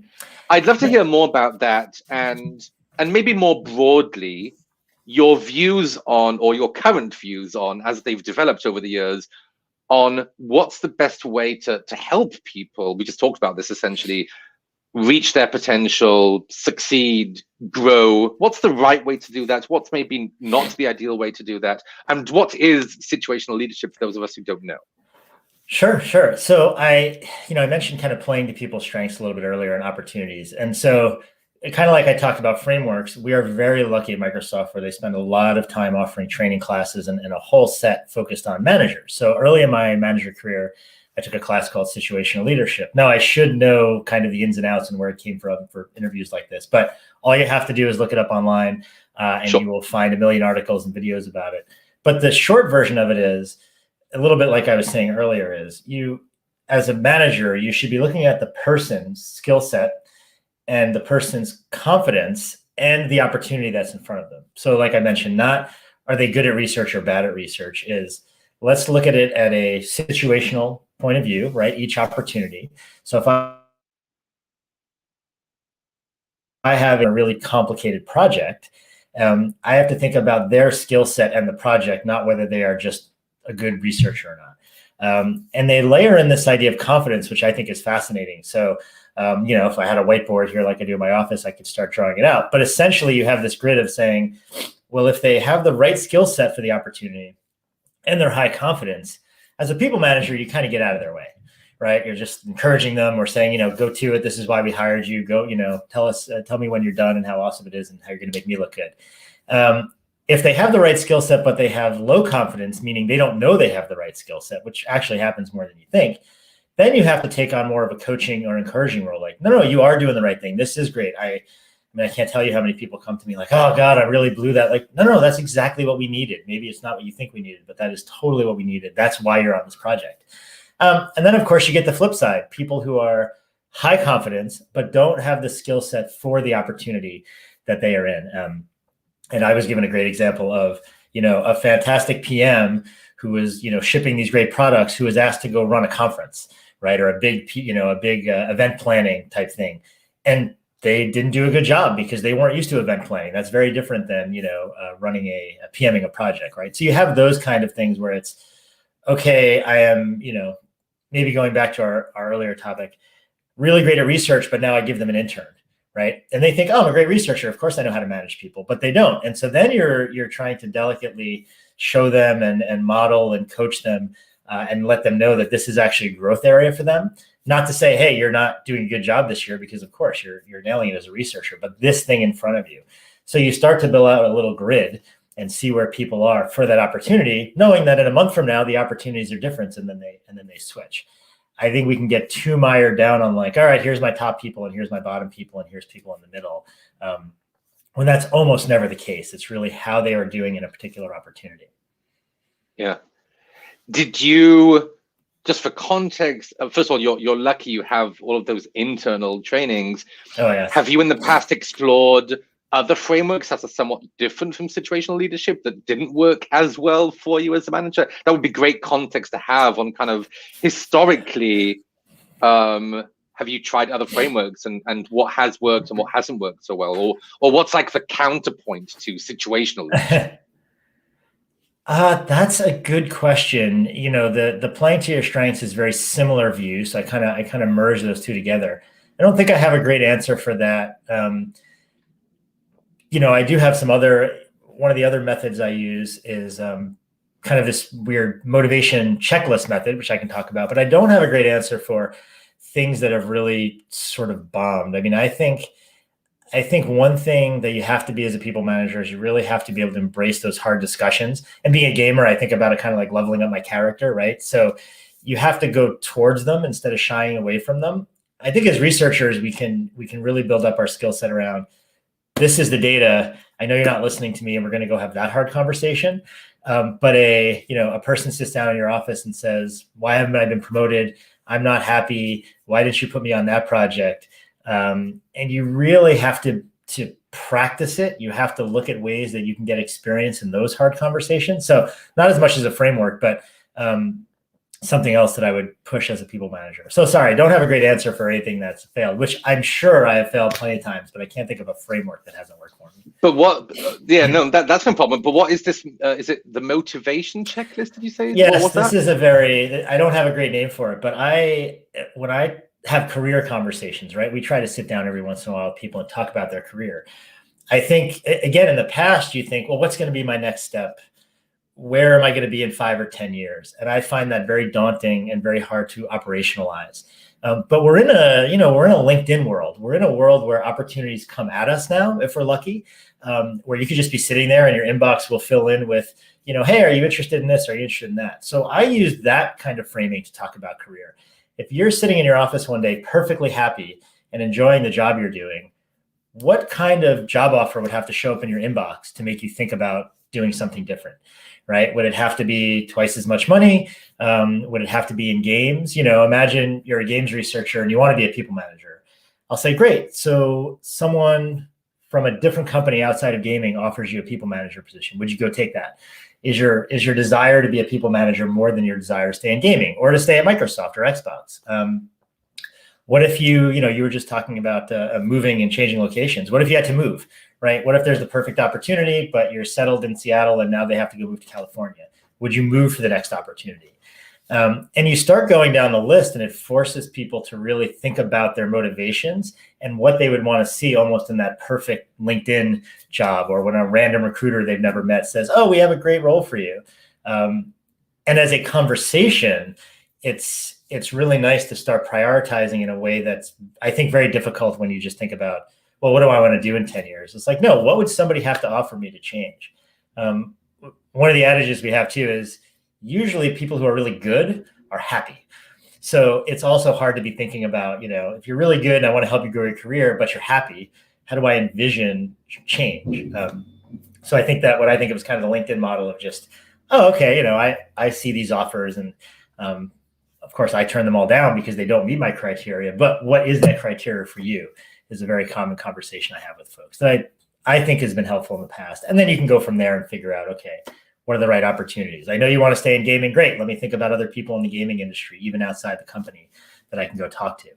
I'd love to hear more about that, and maybe more broadly, your views on, or your current views on, as they've developed over the years, on what's the best way to help people. We just talked about this, essentially, reach their potential, succeed, grow. What's the right way to do that? What's maybe not the ideal way to do that? And what is situational leadership for those of us who don't know? Sure. So I mentioned kind of playing to people's strengths a little bit earlier and opportunities. And so kind of like I talked about frameworks, we are very lucky at Microsoft where they spend a lot of time offering training classes and a whole set focused on managers. So early in my manager career, I took a class called situational leadership. Now I should know kind of the ins and outs and where it came from for interviews like this, but all you have to do is look it up online and sure, you will find a million articles and videos about it. But the short version of it is, a little bit like I was saying earlier, is you, as a manager, you should be looking at the person's skill set and the person's confidence and the opportunity that's in front of them. So like I mentioned, not are they good at research or bad at research, is let's look at it at a situational point of view, right? Each opportunity. So if I have a really complicated project, I have to think about their skill set and the project, not whether they are just a good researcher or not. And they layer in this idea of confidence, which I think is fascinating. So, if I had a whiteboard here like I do in my office, I could start drawing it out. But essentially, you have this grid of saying, well, if they have the right skill set for the opportunity and they're high confidence, as a people manager, you kind of get out of their way, right? You're just encouraging them or saying, go to it. This is why we hired you. Go, tell me when you're done and how awesome it is and how you're going to make me look good. If they have the right skill set, but they have low confidence, meaning they don't know they have the right skill set, which actually happens more than you think, then you have to take on more of a coaching or encouraging role. Like, no, you are doing the right thing. This is great. I can't tell you how many people come to me like, oh God, I really blew that. Like, no, that's exactly what we needed. Maybe it's not what you think we needed, but that is totally what we needed. That's why you're on this project. And then of course you get the flip side, people who are high confidence, but don't have the skill set for the opportunity that they are in. And I was given a great example of, a fantastic PM who is, shipping these great products, who was asked to go run a conference, right? Or a big event planning type thing. And they didn't do a good job because they weren't used to event planning. That's very different than, running a PMing a project, right? So you have those kind of things where it's, okay, I am, maybe going back to our earlier topic, really great at research, but now I give them an intern. Right. And they think, oh, I'm a great researcher. Of course I know how to manage people, but they don't. And so then you're trying to delicately show them and model and coach them and let them know that this is actually a growth area for them. Not to say, hey, you're not doing a good job this year, because of course you're nailing it as a researcher, but this thing in front of you. So you start to build out a little grid and see where people are for that opportunity, knowing that in a month from now, the opportunities are different and then they switch. I think we can get too mired down on like, all right, here's my top people and here's my bottom people and here's people in the middle. When that's almost never the case. It's really how they are doing in a particular opportunity. Yeah. Did you, just for context, first of all, you're lucky you have all of those internal trainings. Oh, yes. Have you in the past explored other frameworks that are somewhat different from situational leadership that didn't work as well for you as a manager? That would be great context to have on kind of historically, have you tried other frameworks and what has worked and what hasn't worked so well, or what's like the counterpoint to situational leadership? That's a good question. The playing to your strengths is very similar view. So I kind of merge those two together. I don't think I have a great answer for that. I do have one of the other methods I use is kind of this weird motivation checklist method, which I can talk about, but I don't have a great answer for things that have really sort of bombed. I mean, I think one thing that you have to be as a people manager is you really have to be able to embrace those hard discussions. And being a gamer, I think about it kind of like leveling up my character, right? So you have to go towards them instead of shying away from them. I think as researchers, we can really build up our skill set around, this is the data. I know you're not listening to me, and we're going to go have that hard conversation. But a person sits down in your office and says, why haven't I been promoted? I'm not happy. Why didn't you put me on that project? And you really have to practice it. You have to look at ways that you can get experience in those hard conversations. So not as much as a framework, but something else that I would push as a people manager. So sorry, I don't have a great answer for anything that's failed, which I'm sure I have failed plenty of times, but I can't think of a framework that hasn't worked for me. But that's no problem. But what is this? Is it the motivation checklist, did you say? Yes, this is I don't have a great name for it, but when I have career conversations, right? We try to sit down every once in a while with people and talk about their career. I think, again, in the past, you think, well, what's going to be my next step? Where am I going to be in 5 or 10 years? And I find that very daunting and very hard to operationalize. But we're in a LinkedIn world. We're in a world where opportunities come at us now, if we're lucky, where you could just be sitting there and your inbox will fill in with, hey, are you interested in this? Are you interested in that? So I use that kind of framing to talk about career. If you're sitting in your office one day, perfectly happy and enjoying the job you're doing, what kind of job offer would have to show up in your inbox to make you think about doing something different, right? Would it have to be twice as much money? Would it have to be in games? Imagine you're a games researcher and you want to be a people manager. I'll say, great. So someone from a different company outside of gaming offers you a people manager position. Would you go take that? Is your desire to be a people manager more than your desire to stay in gaming or to stay at Microsoft or Xbox? What if you were just talking about moving and changing locations? What if you had to move, right? What if there's the perfect opportunity, but you're settled in Seattle and now they have to go move to California? Would you move for the next opportunity? And you start going down the list and it forces people to really think about their motivations and what they would want to see almost in that perfect LinkedIn job, or when a random recruiter they've never met says, oh, we have a great role for you. And as a conversation, it's really nice to start prioritizing in a way that's, I think, very difficult when you just think about, well, what do I want to do in 10 years? It's like, no, what would somebody have to offer me to change? One of the adages we have too is usually people who are really good are happy. So it's also hard to be thinking about, if you're really good and I want to help you grow your career, but you're happy, how do I envision change? So I think that what I think of is kind of the LinkedIn model of just, oh, okay, I see these offers and of course I turn them all down because they don't meet my criteria, but what is that criteria for you is a very common conversation I have with folks that I think has been helpful in the past. And then you can go from there and figure out, okay, what are the right opportunities? I know you want to stay in gaming. Great. Let me think about other people in the gaming industry, even outside the company, that I can go talk to.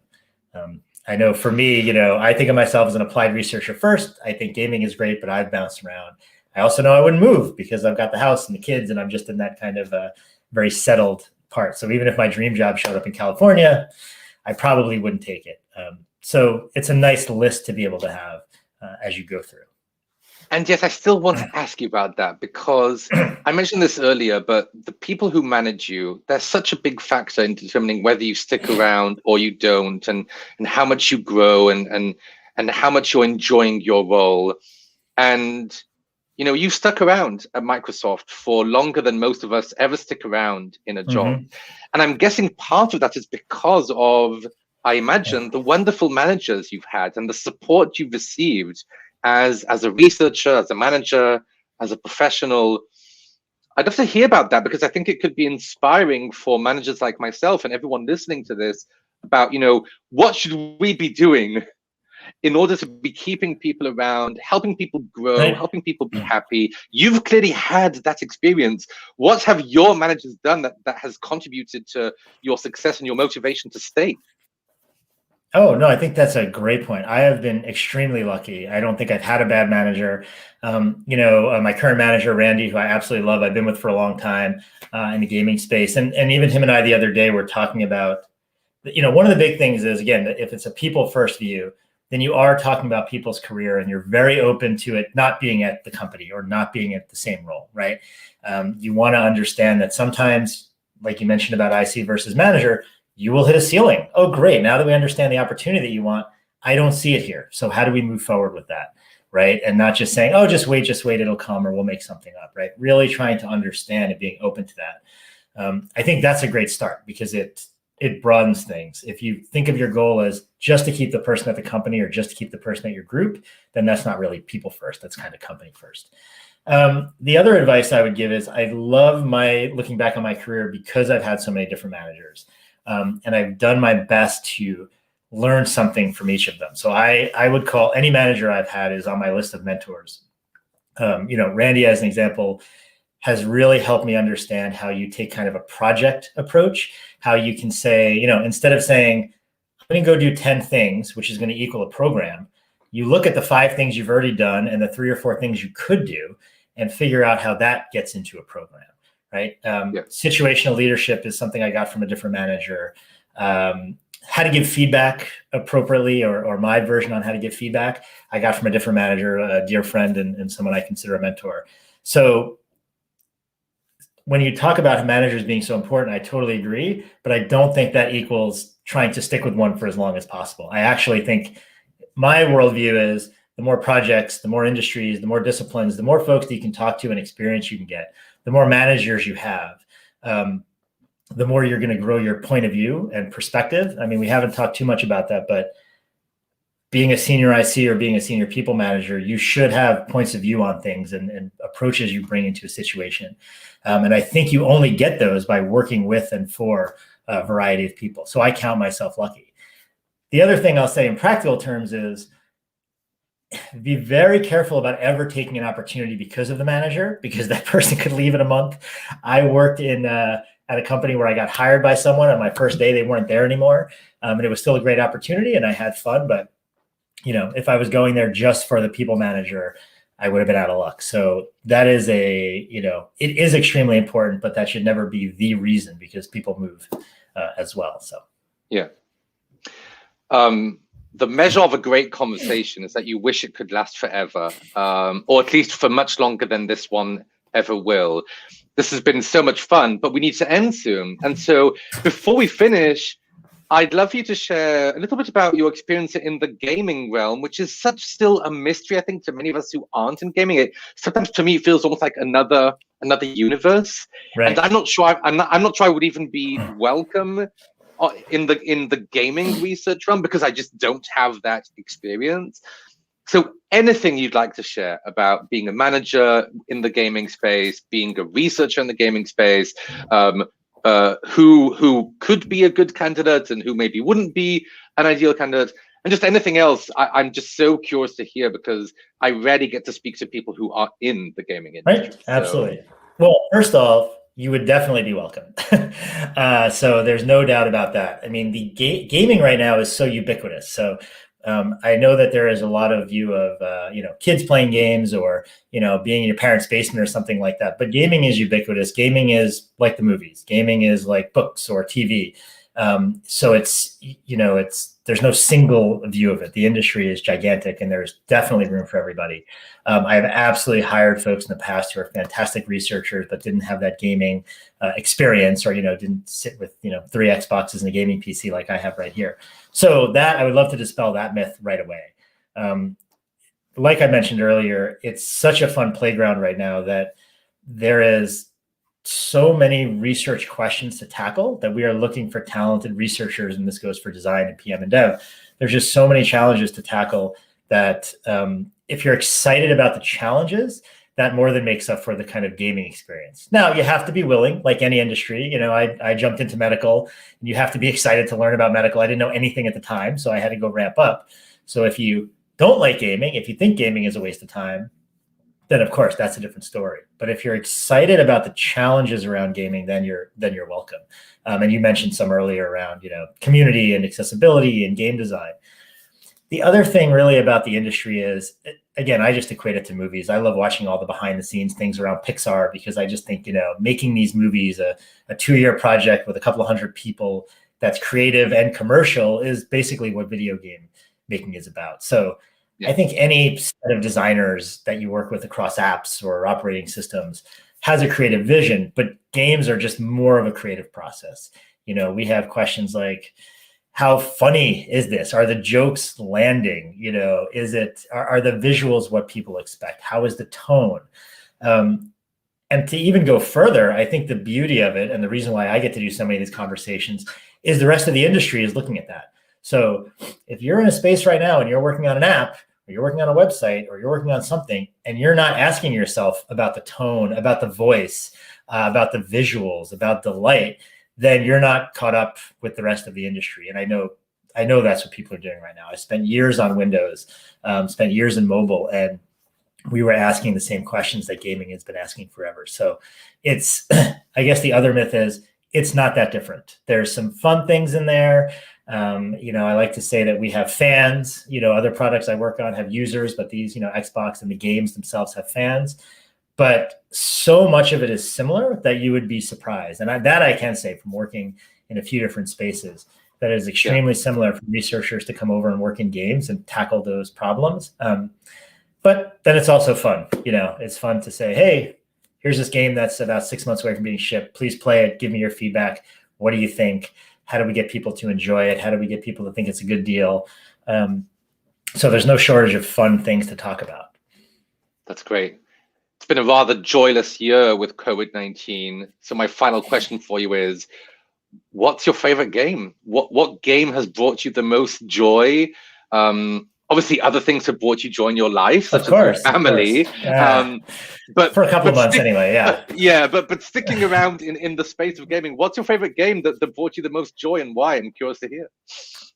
I know for me, I think of myself as an applied researcher first. I think gaming is great, but I've bounced around. I also know I wouldn't move because I've got the house and the kids and I'm just in that kind of very settled part. So even if my dream job showed up in California, I probably wouldn't take it. So it's a nice list to be able to have as you go through. And yes, I still want to ask you about that because I mentioned this earlier, but the people who manage you, they're such a big factor in determining whether you stick around or you don't, and how much you grow and how much you're enjoying your role. And, you stuck around at Microsoft for longer than most of us ever stick around in a job. Mm-hmm. And I'm guessing part of that is because of, I imagine, the wonderful managers you've had and the support you've received as a researcher, as a manager, as a professional. I'd love to hear about that because I think it could be inspiring for managers like myself and everyone listening to this about, what should we be doing in order to be keeping people around, helping people grow, Right. helping people be happy. You've clearly had that experience. What have your managers done that has contributed to your success and your motivation to stay? Oh, no, I think that's a great point. I have been extremely lucky. I don't think I've had a bad manager. My current manager, Randy, who I absolutely love, I've been with for a long time in the gaming space. And even him and I the other day were talking about, one of the big things is, again, if it's a people first view, then you are talking about people's career and you're very open to it not being at the company or not being at the same role, right? You want to understand that sometimes, like you mentioned about IC versus manager, you will hit a ceiling. Oh, great. Now that we understand the opportunity that you want, I don't see it here. So how do we move forward with that? Right. And not just saying, oh, just wait, it'll come, or we'll make something up. Right. Really trying to understand and being open to that. I think that's a great start because it broadens things. If you think of your goal as just to keep the person at the company or just to keep the person at your group, then that's not really people first. That's kind of company first. The other advice I would give is I love looking back on my career because I've had so many different managers. And I've done my best to learn something from each of them. So I would call any manager I've had is on my list of mentors. Randy, as an example, has really helped me understand how you take kind of a project approach, how you can say, instead of saying, I'm going to go do 10 things, which is going to equal a program, you look at the 5 things you've already done and the 3 or 4 things you could do and figure out how that gets into a program. Right. Situational leadership is something I got from a different manager. How to give feedback appropriately, or my version on how to give feedback, I got from a different manager, a dear friend and someone I consider a mentor. So when you talk about managers being so important, I totally agree, but I don't think that equals trying to stick with one for as long as possible. I actually think my worldview is the more projects, the more industries, the more disciplines, the more folks that you can talk to and experience you can get, the more managers you have, the more you're going to grow your point of view and perspective. I mean, we haven't talked too much about that, but being a senior IC or being a senior people manager, you should have points of view on things and approaches you bring into a situation. And I think you only get those by working with and for a variety of people. So I count myself lucky. The other thing I'll say in practical terms is, be very careful about ever taking an opportunity because of the manager, because that person could leave in a month. I worked at a company where I got hired by someone on my first day. They weren't there anymore. And it was still a great opportunity and I had fun. But, if I was going there just for the people manager, I would have been out of luck. So that is it is extremely important, but that should never be the reason because people move as well. So, yeah. The measure of a great conversation is that you wish it could last forever, or at least for much longer than this one ever will. This has been so much fun, but we need to end soon. And so before we finish, I'd love you to share a little bit about your experience in the gaming realm, which is still a mystery, I think, to many of us who aren't in gaming. Sometimes to me, it feels almost like another universe. right. And I'm not sure I would even be welcome in the gaming research realm because I just don't have that experience. So anything you'd like to share about being a manager in the gaming space, being a researcher in the gaming space, who could be a good candidate and who maybe wouldn't be an ideal candidate, and just anything else, I'm just so curious to hear because I rarely get to speak to people who are in the gaming industry. Right, absolutely. Well, first off, you would definitely be welcome. So there's no doubt about that. I mean, the gaming right now is so ubiquitous. So I know that there is a lot of view of, kids playing games or, being in your parents' basement or something like that. But gaming is ubiquitous. Gaming is like the movies. Gaming is like books or TV. So there's no single view of it. The industry is gigantic and there's definitely room for everybody. I have absolutely hired folks in the past who are fantastic researchers, but didn't have that gaming experience or, didn't sit with, 3 Xboxes and a gaming PC like I have right here. So that I would love to dispel that myth right away. Like I mentioned earlier, it's such a fun playground right now that there is so many research questions to tackle that we are looking for talented researchers, and this goes for design and PM and dev. There's just so many challenges to tackle that if you're excited about the challenges, that more than makes up for the kind of gaming experience. Now, you have to be willing, like any industry. I jumped into medical, and you have to be excited to learn about medical. I didn't know anything at the time, so I had to go ramp up. So if you don't like gaming, if you think gaming is a waste of time, then of course that's a different story. But if you're excited about the challenges around gaming, then you're welcome. And you mentioned some earlier around, community and accessibility and game design. The other thing really about the industry is, again, I just equate it to movies. I love watching all the behind the scenes things around Pixar, because I just think, making these movies a 2-year project with a couple of hundred people that's creative and commercial is basically what video game making is about. So I think any set of designers that you work with across apps or operating systems has a creative vision, but games are just more of a creative process. We have questions like, how funny is this? Are the jokes landing? Are the visuals what people expect? How is the tone? And to even go further, I think the beauty of it, and the reason why I get to do so many of these conversations, is the rest of the industry is looking at that. So if you're in a space right now and you're working on an app, or you're working on a website, or you're working on something, and you're not asking yourself about the tone, about the voice, about the visuals, about the light, then you're not caught up with the rest of the industry. And I know that's what people are doing right now. I spent years on Windows, spent years in mobile, and we were asking the same questions that gaming has been asking forever. So it's, I guess the other myth is it's not that different. There's some fun things in there. I like to say that we have fans, other products I work on have users, but these, Xbox and the games themselves have fans. But so much of it is similar that you would be surprised. And I can say from working in a few different spaces, that it is extremely similar for researchers to come over and work in games and tackle those problems. But then it's also fun. It's fun to say, hey, here's this game that's about 6 months away from being shipped. Please play it. Give me your feedback. What do you think? How do we get people to enjoy it? How do we get people to think it's a good deal? So there's no shortage of fun things to talk about. That's great. It's been a rather joyless year with COVID-19. So my final question for you is, what's your favorite game? What game has brought you the most joy? Obviously, other things have brought you joy in your life, such as your family. But for a couple of months anyway, yeah. But sticking around in the space of gaming, what's your favorite game that brought you the most joy, and why? I'm curious to hear.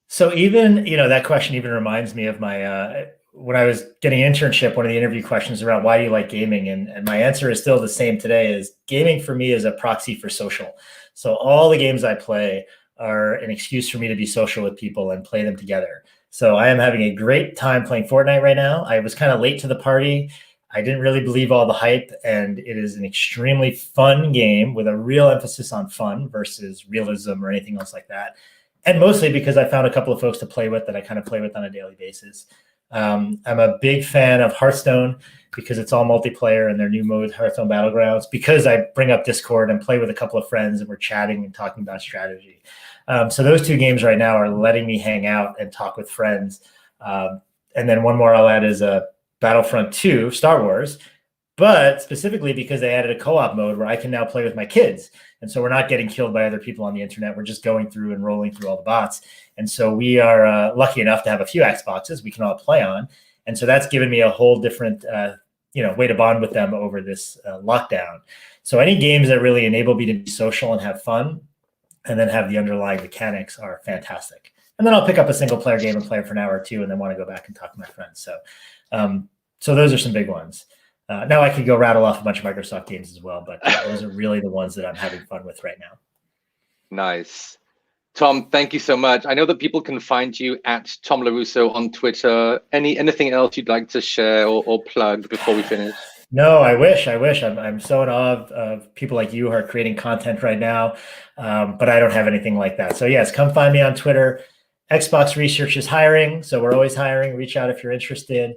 So even, that question even reminds me of my, when I was getting an internship, one of the interview questions around why do you like gaming? And my answer is still the same today, is gaming for me is a proxy for social. So all the games I play are an excuse for me to be social with people and play them together. So I am having a great time playing Fortnite right now. I was kind of late to the party. I didn't really believe all the hype, and it is an extremely fun game with a real emphasis on fun versus realism or anything else like that. And mostly because I found a couple of folks to play with that I kind of play with on a daily basis. I'm a big fan of Hearthstone because it's all multiplayer and their new mode, Hearthstone Battlegrounds, because I bring up Discord and play with a couple of friends and we're chatting and talking about strategy. So those two games right now are letting me hang out and talk with friends. And then one more I'll add is Battlefront 2, Star Wars, but specifically because they added a co-op mode where I can now play with my kids. And so we're not getting killed by other people on the internet. We're just going through and rolling through all the bots. And so we are lucky enough to have a few Xboxes we can all play on. And so that's given me a whole different way to bond with them over this lockdown. So any games that really enable me to be social and have fun and then have the underlying mechanics are fantastic. And then I'll pick up a single player game and play it for an hour or two and then want to go back and talk to my friends. So those are some big ones. Now I could go rattle off a bunch of Microsoft games as well, but those are really the ones that I'm having fun with right now. Nice. Tom, thank you so much. I know that people can find you at Tom LaRusso on Twitter. Anything else you'd like to share or plug before we finish? No, I wish. I'm so in awe of people like you who are creating content right now, but I don't have anything like that. So yes, come find me on Twitter. Xbox Research is hiring, so we're always hiring. Reach out if you're interested.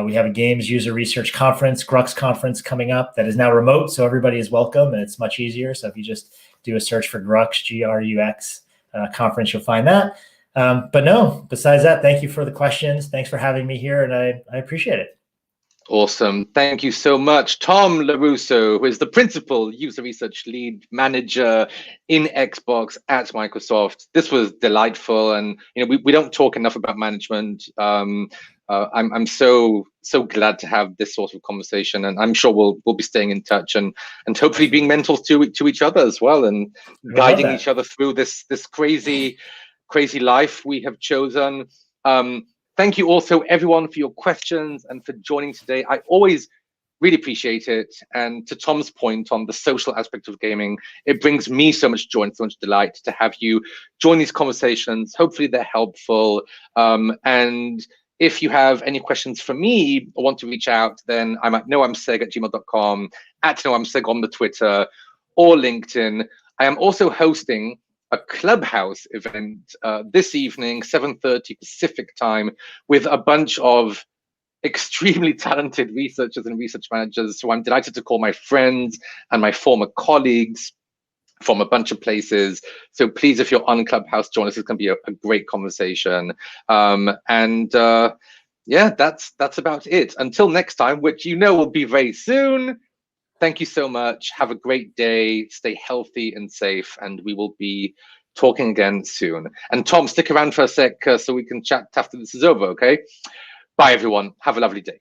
We have a games user research conference, Grux conference, coming up that is now remote, so everybody is welcome and it's much easier. So if you just do a search for Grux, Grux conference, you'll find that. But no, besides that, thank you for the questions. Thanks for having me here, and I appreciate it. Awesome. Thank you so much. Tom LaRusso, who is the principal user research lead manager in Xbox at Microsoft. This was delightful. And, we don't talk enough about management. I'm so glad to have this sort of conversation, and I'm sure we'll be staying in touch and hopefully being mentors to each other as well, and guiding each other through this crazy life we have chosen. Thank you also, everyone, for your questions and for joining today. I always really appreciate it. And to Tom's point on the social aspect of gaming, it brings me so much joy and so much delight to have you join these conversations. Hopefully they're helpful. And if you have any questions for me or want to reach out, then I'm at noamseg@gmail.com, at noamseg on the Twitter or LinkedIn. I am also hosting a Clubhouse event this evening, 7:30 Pacific time, with a bunch of extremely talented researchers and research managers who I'm delighted to call my friends and my former colleagues from a bunch of places. So please, if you're on Clubhouse, join us. It's going to be a great conversation. Yeah, that's about it. Until next time, which you know will be very soon. Thank you so much. Have a great day. Stay healthy and safe, and we will be talking again soon. And Tom, stick around for a sec so we can chat after this is over, okay? Bye, everyone. Have a lovely day.